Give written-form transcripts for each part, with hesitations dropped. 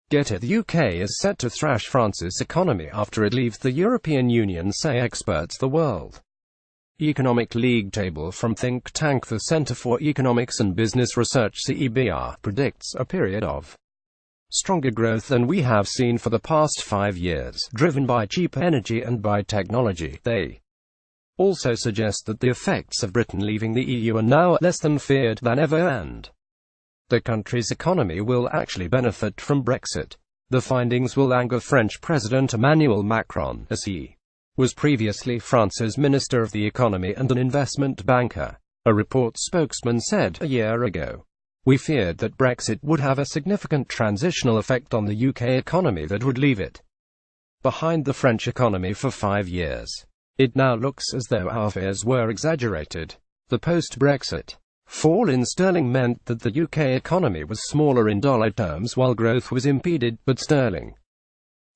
GettyThe UK is set to thrash France's economy after it leaves the European Union, say experts. The World Economic League table from think tank the Centre for Economics and Business Research (Cebr) predicts a period of stronger growth than we have seen for the past 5 years, driven by cheap energy and by technology. They also suggest that the effects of Britain leaving the EU are now less than feared than ever, and the country's economy will actually benefit from Brexit. The findings will anger French President Emmanuel Macron, as he was previously France's Minister of the Economy and an investment banker. A report spokesman said a year ago, "We feared that Brexit would have a significant transitional effect on the UK economy that would leave it behind the French economy for 5 years. It now looks as though our fears were exaggerated." The post-Brexit fall in sterling meant that the UK economy was smaller in dollar terms while growth was impeded, but sterling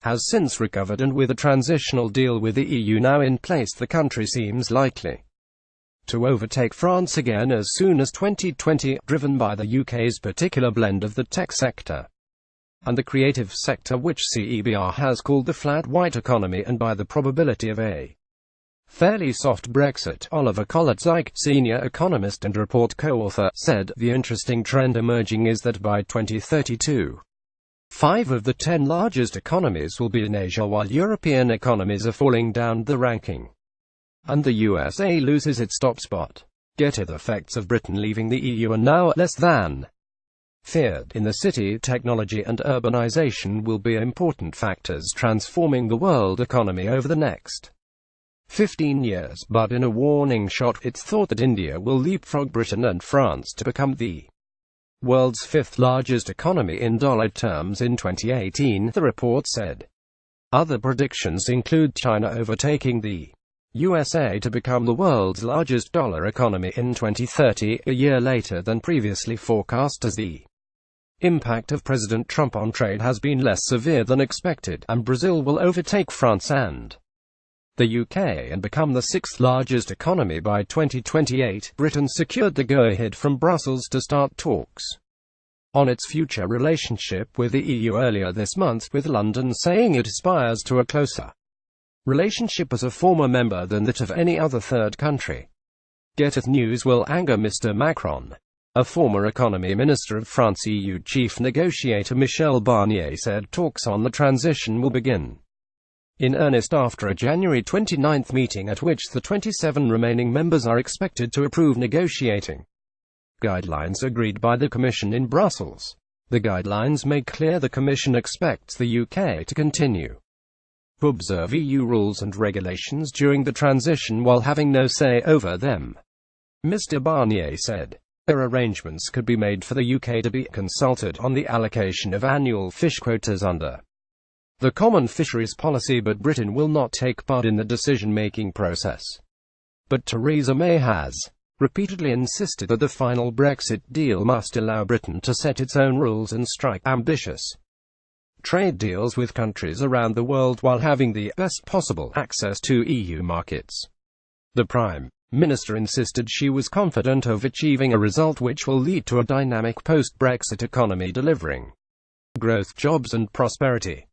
has since recovered, and with a transitional deal with the EU now in place, the country seems likely to overtake France again as soon as 2020, driven by the UK's particular blend of the tech sector and the creative sector, which Cebr has called the flat white economy, and by the probability of a fairly soft Brexit. Oliver Collett-Zike, senior economist and report co-author, said, "The interesting trend emerging is that by 2032, 5 of the 10 largest economies will be in Asia, while European economies are falling down the ranking, and the USA loses its top spot." GettyThe effects of Britain leaving the EU are now less than feared. In the city, technology and urbanization will be important factors transforming the world economy over the next 15 years, but in a warning shot, it's thought that India will leapfrog Britain and France to become the world's 5th largest economy in dollar terms in 2018, the report said. Other predictions include China overtaking the USA to become the world's largest dollar economy in 2030, a year later than previously forecast, as the impact of President Trump on trade has been less severe than expected, and Brazil will overtake France and the UK and become the 6th largest economy by 2028. Britain secured the go-ahead from Brussels to start talks on its future relationship with the EU earlier this month, with London saying it aspires to a closer relationship as a former member than that of any other third country. GettyThe news will anger Mr. Macron. A former economy minister of France, EU chief negotiator Michel Barnier, said talks on the transition will begin in earnest after a January 29 meeting at which the 27 remaining members are expected to approve negotiating guidelines agreed by the Commission in Brussels. The guidelines make clear the Commission expects the UK to continue to observe EU rules and regulations during the transition while having no say over them. Mr. Barnier said their arrangements could be made for the UK to be consulted on the allocation of annual fish quotas under the Common Fisheries Policy, but Britain will not take part in the decision-making process. But Theresa May has repeatedly insisted that the final Brexit deal must allow Britain to set its own rules and strike ambitious trade deals with countries around the world while having the best possible access to EU markets. The Prime Minister insisted she was confident of achieving a result which will lead to a dynamic post-Brexit economy delivering growth, jobs and prosperity.